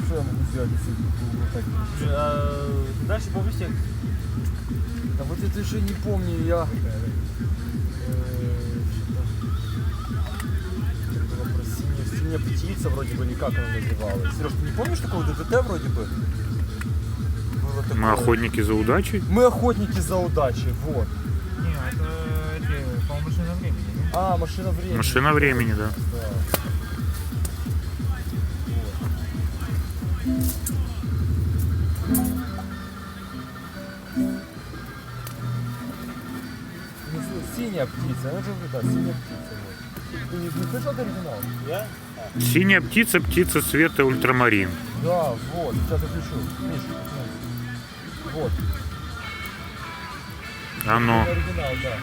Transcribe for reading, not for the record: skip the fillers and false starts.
Что я могу сделать, если Дальше повыси. Да вот это же не помню, я... Что-то про синяя птица вроде бы, или как она называлась. Сереж, ты не помнишь такого ДТТ вроде бы? Было такое... Мы охотники за удачей? Мы охотники за удачей, вот. Не, это, по-моему, машина времени. А, машина времени. Машина времени, да. Да. Синяя птица, это же да, синяя птица. Вот. Ты не слышал оригинал? Я? Синяя птица, птица цвета ультрамарин. Да, вот, сейчас я включу. Миш, вот. Оно. Оригинал, да.